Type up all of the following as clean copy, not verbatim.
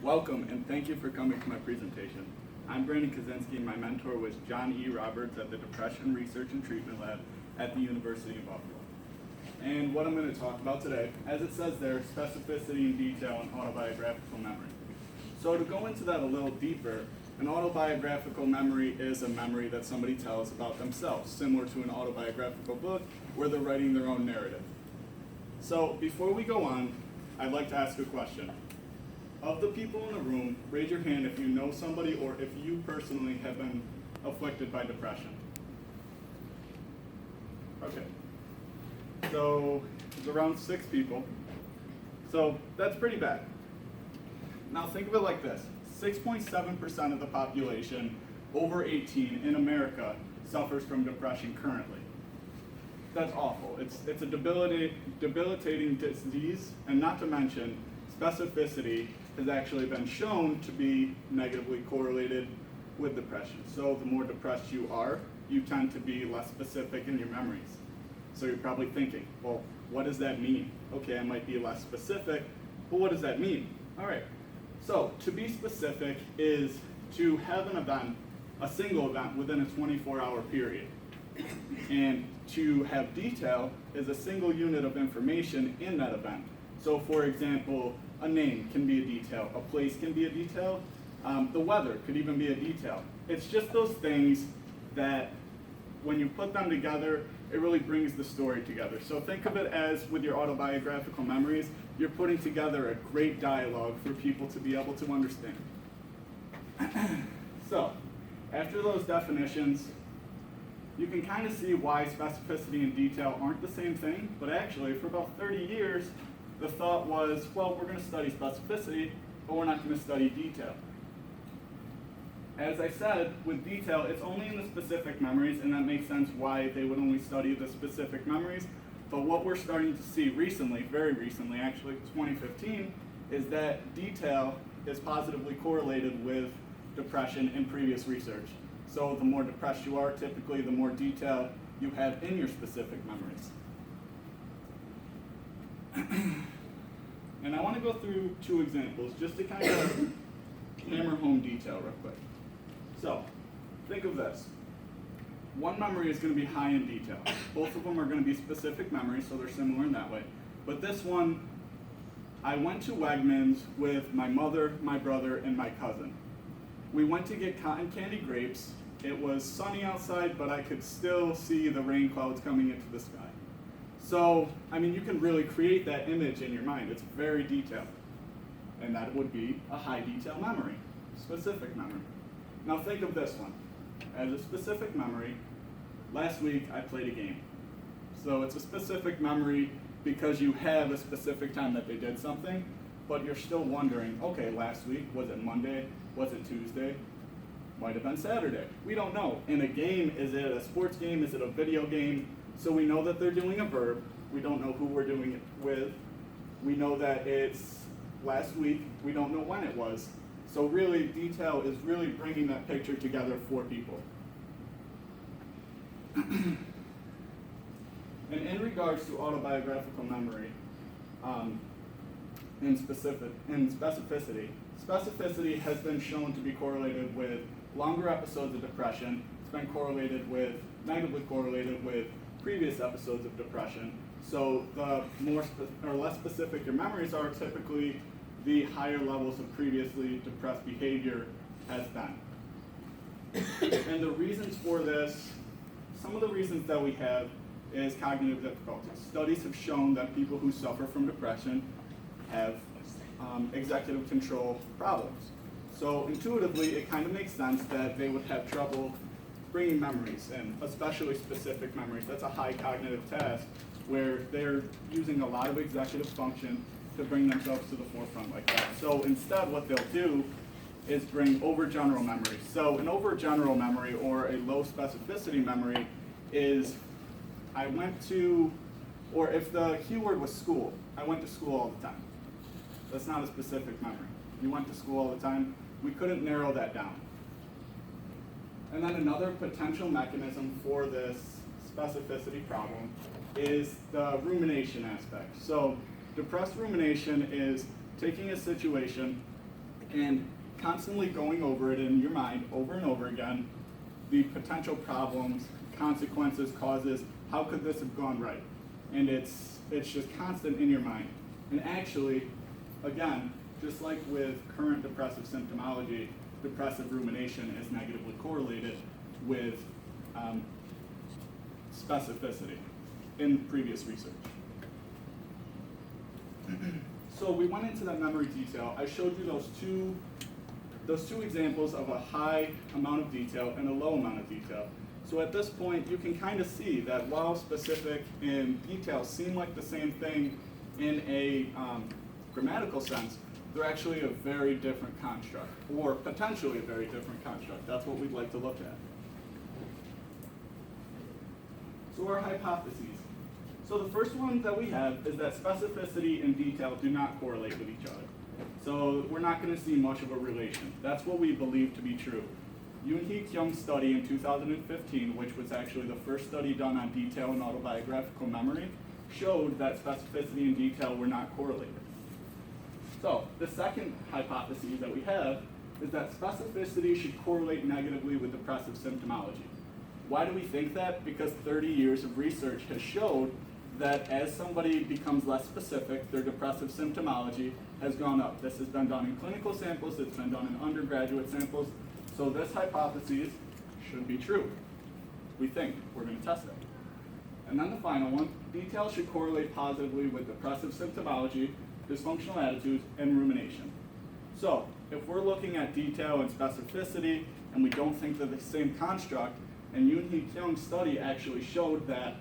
Welcome, and thank you for coming to my presentation. I'm Brandon Koscinski, and my mentor was John E. Roberts at the Depression Research and Treatment Lab at the University of Buffalo. And what I'm going to talk about today, as it says there, specificity and detail in autobiographical memory. So to go into that a little deeper, an autobiographical memory is a memory that somebody tells about themselves, similar to an autobiographical book where they're writing their own narrative. So before we go on, I'd like to ask a question. Of the people in the room, raise your hand if you know somebody or if you personally have been afflicted by depression. Okay. So it's around 6 people. So that's pretty bad. Now think of it like this. 6.7% of the population over 18 in America suffers from depression currently. That's awful. It's a debilitating disease, and not to mention, specificity has actually been shown to be negatively correlated with depression. So the more depressed you are, you tend to be less specific in your memories. So you're probably thinking, well, what does that mean? Okay, I might be less specific, but what does that mean? All right, so to be specific is to have an event, a single event within a 24-hour period. And to have detail is a single unit of information in that event. So for example, a name can be a detail, a place can be a detail, the weather could even be a detail. It's just those things that when you put them together, it really brings the story together. So think of it as with your autobiographical memories, you're putting together a great dialogue for people to be able to understand. So after those definitions, you can kind of see why specificity and detail aren't the same thing, but actually for about 30 years, the thought was, well, we're going to study specificity, but we're not going to study detail. As I said, with detail, it's only in the specific memories, and that makes sense why they would only study the specific memories. But what we're starting to see recently, very recently, actually 2015, is that detail is positively correlated with depression in previous research. So the more depressed you are, typically the more detail you have in your specific memories. And I want to go through 2 examples just to kind of hammer home detail real quick. So think of this. One memory is going to be high in detail. Both of them are going to be specific memories, so they're similar in that way. But this one, I went to Wegmans with my mother, my brother, and my cousin. We went to get cotton candy grapes. It was sunny outside, but I could still see the rain clouds coming into the sky. So, I mean, you can really create that image in your mind. It's very detailed. And that would be a high detail memory, specific memory. Now think of this one. As a specific memory, last week I played a game. So it's a specific memory because you have a specific time that they did something, but you're still wondering, okay, last week, was it Monday? Was it Tuesday? Might have been Saturday. We don't know. In a game, is it a sports game? Is it a video game? So we know that they're doing a verb. We don't know who we're doing it with. We know that it's last week. We don't know when it was. So really, detail is really bringing that picture together for people. And in regards to autobiographical memory, in specificity, specificity has been shown to be correlated with longer episodes of depression. It's been negatively correlated with previous episodes of depression. So the more or less specific your memories are, typically the higher levels of previously depressed behavior has been. And the reasons for this, some of the reasons that we have is cognitive difficulties. Studies have shown that people who suffer from depression have executive control problems. So intuitively, it kind of makes sense that they would have trouble bringing memories in, especially specific memories. That's a high cognitive task where they're using a lot of executive function to bring themselves to the forefront like that. So instead, what they'll do is bring overgeneral memory. So an overgeneral memory or a low specificity memory is I went to, or if the keyword was school, I went to school all the time. That's not a specific memory. You went to school all the time. We couldn't narrow that down. And then another potential mechanism for this specificity problem is the rumination aspect. So depressed rumination is taking a situation and constantly going over it in your mind over and over again, the potential problems, consequences, causes, how could this have gone right? And it's just constant in your mind. And actually, again, just like with current depressive symptomology, depressive rumination is negatively correlated with specificity in previous research. So we went into that memory detail. I showed you those two examples of a high amount of detail and a low amount of detail. So at this point, you can kind of see that while specific and detail seem like the same thing in a grammatical sense, they're actually a very different construct, or potentially a very different construct. That's what we'd like to look at. So our hypotheses. So the first one that we have is that specificity and detail do not correlate with each other. So we're not going to see much of a relation. That's what we believe to be true. Young's study in 2015, which was actually the first study done on detail and autobiographical memory, showed that specificity and detail were not correlated. So the second hypothesis that we have is that specificity should correlate negatively with depressive symptomology. Why do we think that? Because 30 years of research has showed that as somebody becomes less specific, their depressive symptomology has gone up. This has been done in clinical samples, it's been done in undergraduate samples, so this hypothesis should be true. We think. We're going to test it. And then the final one, detail should correlate positively with depressive symptomology, dysfunctional attitudes, and rumination. So, if we're looking at detail and specificity, and we don't think they're the same construct, and Young's study actually showed that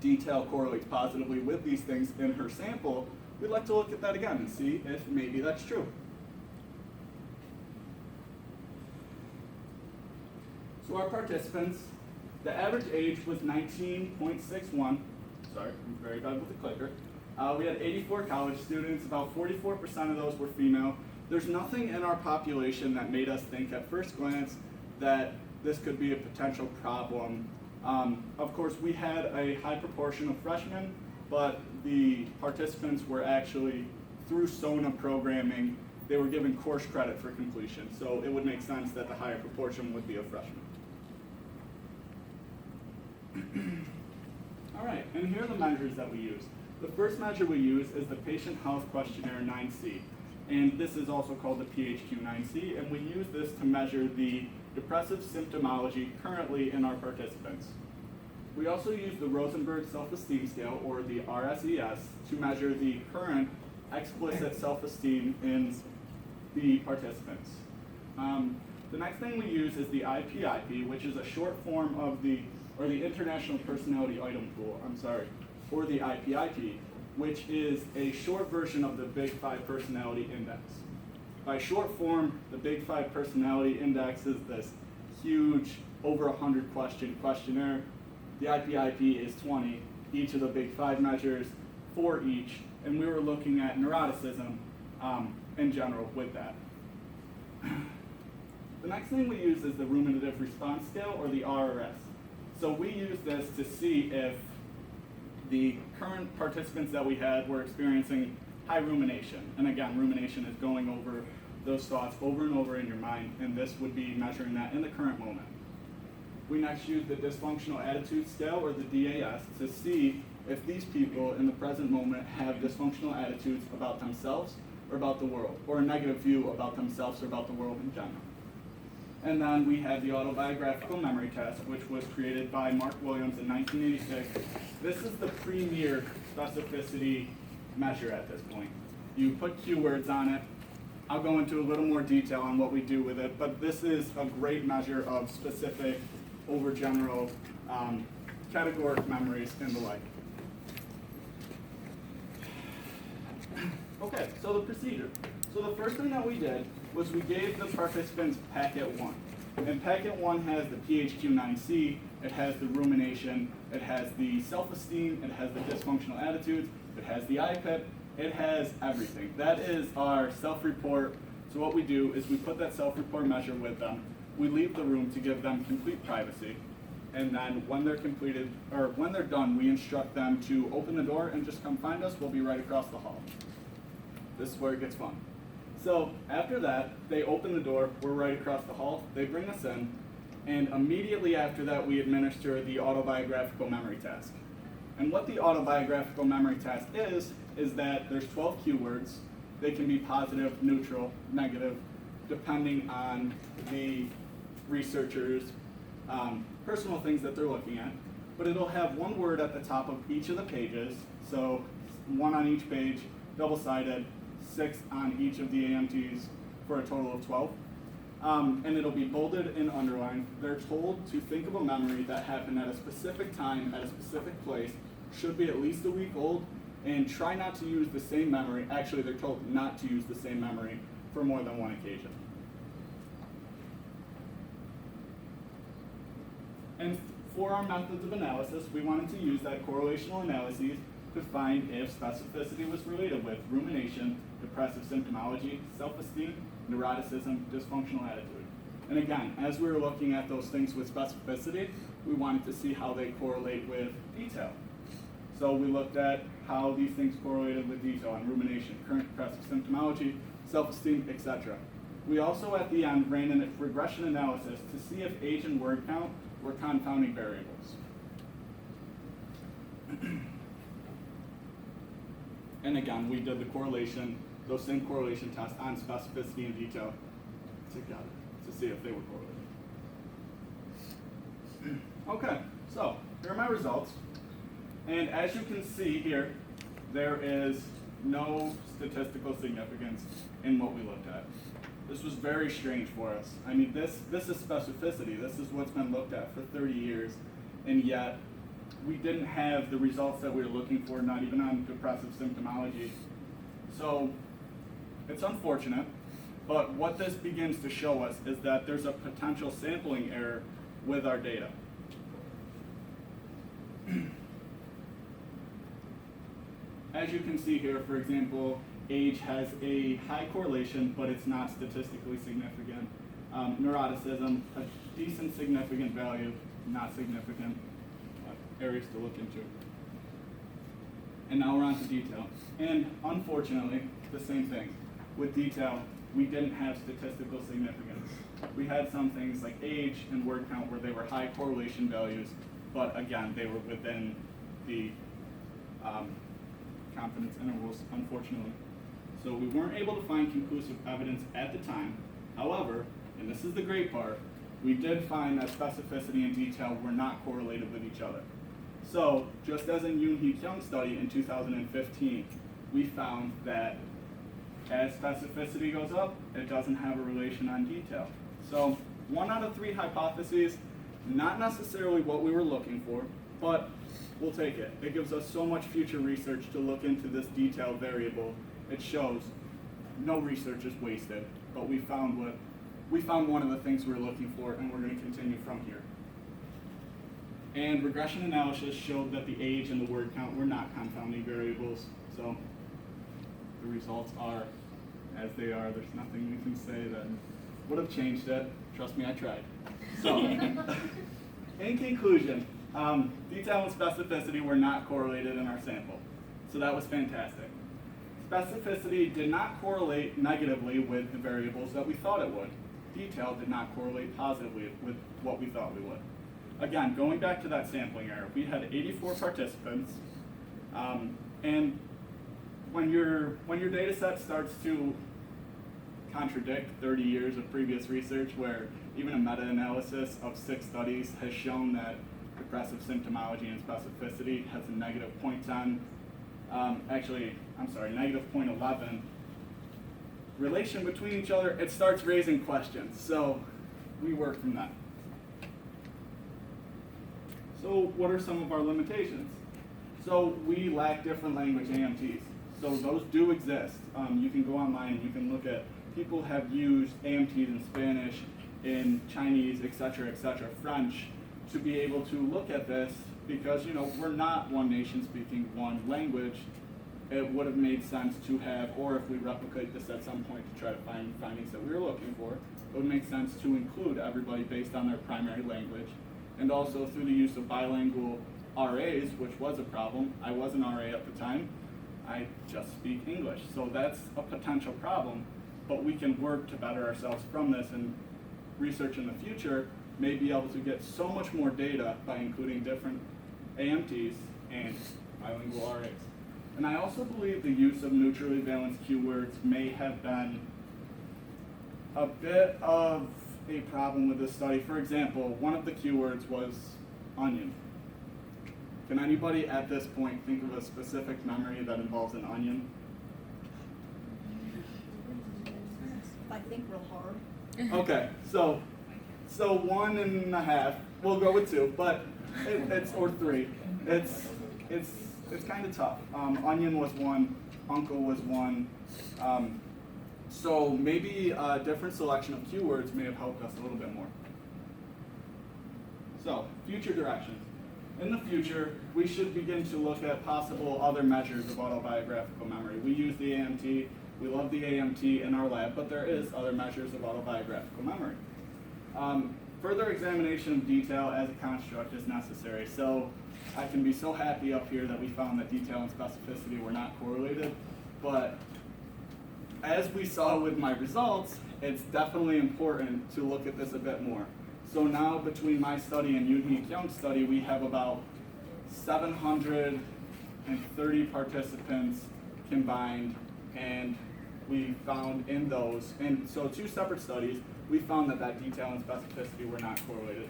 detail correlates positively with these things in her sample, we'd like to look at that again and see if maybe that's true. So our participants, the average age was 19.61. Sorry, I'm very bad with the clicker. We had 84 college students, about 44% of those were female. There's nothing in our population that made us think at first glance that this could be a potential problem. Of course, we had a high proportion of freshmen, but the participants were actually, through SONA programming, they were given course credit for completion. So it would make sense that the higher proportion would be of freshmen. All right, and here are the measures that we use. The first measure we use is the Patient Health Questionnaire 9C. And this is also called the PHQ-9C, and we use this to measure the depressive symptomology currently in our participants. We also use the Rosenberg Self-Esteem Scale, or the RSES, to measure the current explicit self-esteem in the participants. The next thing we use is the IPIP, which is a short form of the International Personality Item Pool, or the IPIP, which is a short version of the Big Five Personality Index. By short form, the Big Five Personality Index is this huge, over 100 question questionnaire. The IPIP is 20, each of the Big Five measures, 4 each, and we were looking at neuroticism in general with that. The next thing we use is the Ruminative Response Scale, or the RRS. So we use this to see if the current participants that we had were experiencing high rumination. And again, rumination is going over those thoughts over and over in your mind, and this would be measuring that in the current moment. We next use the Dysfunctional Attitude Scale, or the DAS, to see if these people in the present moment have dysfunctional attitudes about themselves or about the world, or a negative view about themselves or about the world in general. And then we have the Autobiographical Memory Test, which was created by Mark Williams in 1986. This is the premier specificity measure at this point. You put keywords on it. I'll go into a little more detail on what we do with it, but this is a great measure of specific over general categoric memories and the like. Okay, so the procedure. So the first thing that we did was we gave the participants packet 1. And packet 1 has the PHQ-9C, it has the rumination, it has the self-esteem, it has the dysfunctional attitudes, it has the IPIP, it has everything. That is our self-report. So what we do is we put that self-report measure with them. We leave the room to give them complete privacy. And then when they're completed, or when they're done, we instruct them to open the door and just come find us. We'll be right across the hall. This is where it gets fun. So after that, they open the door, we're right across the hall, they bring us in, and immediately after that we administer the autobiographical memory task. And what the autobiographical memory task is that there's 12 keywords. They can be positive, neutral, negative, depending on the researcher's personal things that they're looking at. But it'll have one word at the top of each of the pages, so one on each page, double-sided, 6 on each of the AMTs for a total of 12. And it'll be bolded and underlined. They're told to think of a memory that happened at a specific time, at a specific place, should be at least a week old, and try not to use the same memory. Actually, they're told not to use the same memory for more than one occasion. And for our methods of analysis, we wanted to use that correlational analyses to find if specificity was related with rumination, depressive symptomology, self-esteem, neuroticism, dysfunctional attitude. And again, as we were looking at those things with specificity, we wanted to see how they correlate with detail. So we looked at how these things correlated with detail on rumination, current depressive symptomology, self-esteem, etc. We also at the end ran a regression analysis to see if age and word count were confounding variables. And again, we did the correlation, those same correlation tests on specificity and detail together to see if they were correlated. Okay, so here are my results. And as you can see here, there is no statistical significance in what we looked at. This was very strange for us. I mean, this is specificity. This is what's been looked at for 30 years, and yet we didn't have the results that we were looking for, not even on depressive symptomology. So it's unfortunate, but what this begins to show us is that there's a potential sampling error with our data. As you can see here, for example, age has a high correlation, but it's not statistically significant. Neuroticism, a decent significant value, not significant. Areas to look into. And now we're on to detail. And unfortunately, the same thing. With detail, we didn't have statistical significance. We had some things like age and word count where they were high correlation values, but again, they were within the confidence intervals, unfortunately. So we weren't able to find conclusive evidence at the time. However, and this is the great part, we did find that specificity and detail were not correlated with each other. So, just as in Yoon-Hee Kyung's study in 2015, we found that as specificity goes up, it doesn't have a relation on detail. So, 1 out of 3 hypotheses, not necessarily what we were looking for, but we'll take it. It gives us so much future research to look into this detail variable. It shows no research is wasted, but we found one of the things we were looking for, and we're going to continue from here. And regression analysis showed that the age and the word count were not confounding variables, so the results are as they are. There's nothing we can say that would have changed it. Trust me, I tried. So, in conclusion, detail and specificity were not correlated in our sample, so that was fantastic. Specificity did not correlate negatively with the variables that we thought it would. Detail did not correlate positively with what we thought we would. Again, going back to that sampling error, we had 84 participants, and when your data set starts to contradict 30 years of previous research, where even a meta-analysis of 6 studies has shown that depressive symptomology and specificity has a negative 0.10, negative 0.11 relation between each other, it starts raising questions. So we work from that. So what are some of our limitations? So we lack different language AMTs. So those do exist. You can go online and you can look at, people have used AMTs in Spanish, in Chinese, etc., French, to be able to look at this because, we're not one nation speaking one language. It would have made sense to have, or if we replicate this at some point to try to find findings that we were looking for, it would make sense to include everybody based on their primary language. And also through the use of bilingual RAs, which was a problem. I was an RA at the time. I just speak English. So that's a potential problem, but we can work to better ourselves from this, and research in the future may be able to get so much more data by including different AMTs and bilingual RAs. And I also believe the use of neutrally balanced keywords may have been a bit of a problem with this study. For example, one of the keywords was onion. Can anybody at this point think of a specific memory that involves an onion? I think real hard. Okay, so 1.5. We'll go with 2, but it's or 3. It's kind of tough. Onion was 1. Uncle was 1. So maybe a different selection of keywords may have helped us a little bit more. So future directions. In the future, we should begin to look at possible other measures of autobiographical memory. We use the AMT. We love the AMT in our lab, but there is other measures of autobiographical memory. Further examination of detail as a construct is necessary. So I can be so happy up here that we found that detail and specificity were not correlated, but as we saw with my results, it's definitely important to look at this a bit more. So now between my study and Yoon-Hee Kyung's study, we have about 730 participants combined, and we found in those, and so 2 separate studies, we found that detail and specificity were not correlated.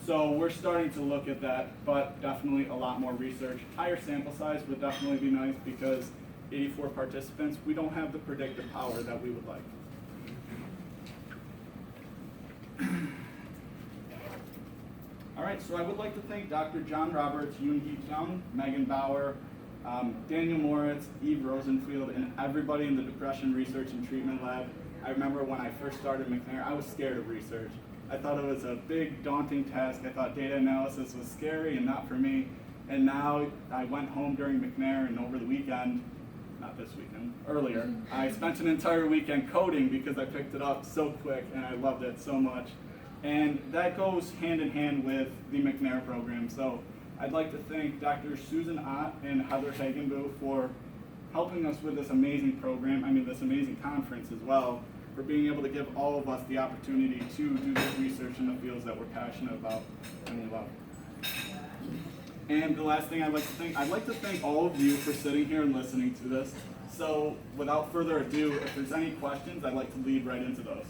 So we're starting to look at that, but definitely a lot more research. Higher sample size would definitely be nice because 84 participants, we don't have the predictive power that we would like. All right, so I would like to thank Dr. John Roberts, Yoon-Hee Kyung, Megan Bauer, Daniel Moritz, Eve Rosenfield, and everybody in the Depression Research and Treatment Lab. I remember when I first started McNair, I was scared of research. I thought it was a big, daunting task. I thought data analysis was scary and not for me. And now I went home during McNair, and over the weekend, not this weekend, earlier, I spent an entire weekend coding because I picked it up so quick and I loved it so much. And that goes hand in hand with the McNair program. So I'd like to thank Dr. Susan Ott and Heather Hagenbu for helping us with this amazing program, this amazing conference as well, for being able to give all of us the opportunity to do this research in the fields that we're passionate about and we love. And the last thing I'd like to thank all of you for sitting here and listening to this. So without further ado, if there's any questions, I'd like to lead right into those.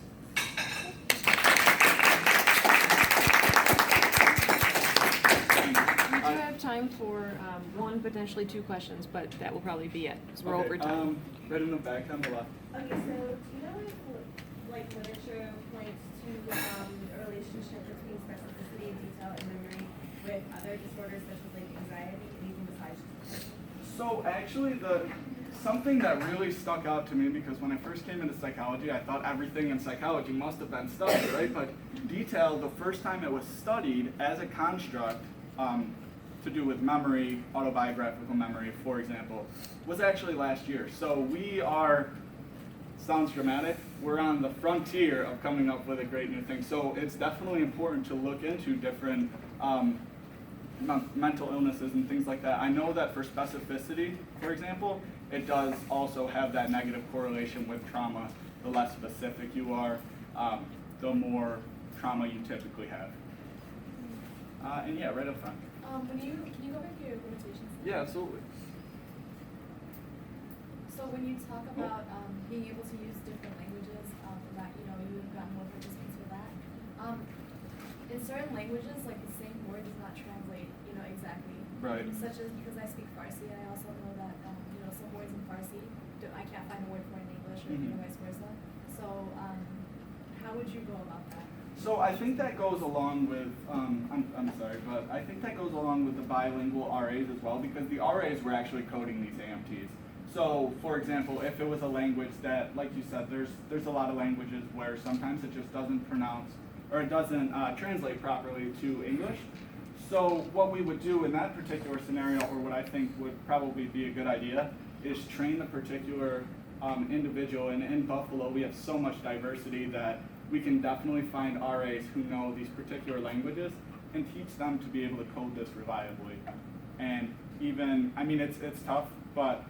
We do have time for 1, potentially 2 questions, but that will probably be it, because we're over time. Right in the back on the left. Okay, so do you know if literature points to a relationship between specificity and detail and memory with other disorders such as anxiety, anything besides depression? So actually something that really stuck out to me, because when I first came into psychology, I thought everything in psychology must have been studied, right? But detail, the first time it was studied as a construct to do with memory, autobiographical memory, for example, was actually last year. So we are, sounds dramatic, we're on the frontier of coming up with a great new thing. So it's definitely important to look into different mental illnesses and things like that. I know that for specificity, for example, it does also have that negative correlation with trauma. The less specific you are, the more trauma you typically have. And yeah, right up front. Can you go back to your limitations? Yeah, absolutely. So when you talk about being able to use different languages, that you've gotten more participants with that. In certain languages, like the same word does not translate, exactly. Right. Such as because I speak Farsi, I also know that some words in Farsi I can't find a word for in English, or vice versa. So how would you go about that? So I think that goes along with, I'm sorry, but I think that goes along with the bilingual RAs as well, because the RAs were actually coding these AMTs. So, for example, if it was a language that, like you said, there's a lot of languages where sometimes it just doesn't pronounce, or it doesn't translate properly to English. So what we would do in that particular scenario, or what I think would probably be a good idea, is train the particular individual. And in Buffalo, we have so much diversity that we can definitely find RAs who know these particular languages and teach them to be able to code this reliably. And even, it's tough, but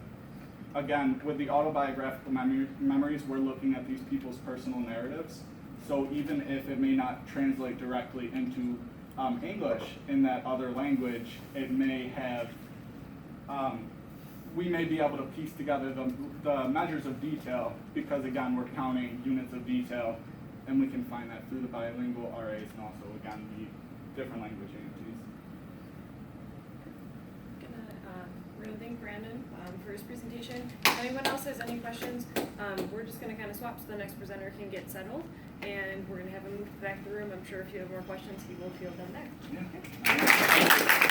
again, with the autobiographical memories, we're looking at these people's personal narratives. So even if it may not translate directly into English in that other language, it may have, we may be able to piece together the measures of detail, because again, we're counting units of detail, and we can find that through the bilingual RAs and also, again, the different language entities. We're gonna thank Brandon for his presentation. If anyone else has any questions, we're just gonna kind of swap so the next presenter can get settled, and we're gonna have him move to the back of the room. I'm sure if you have more questions, he will field them there. Yeah.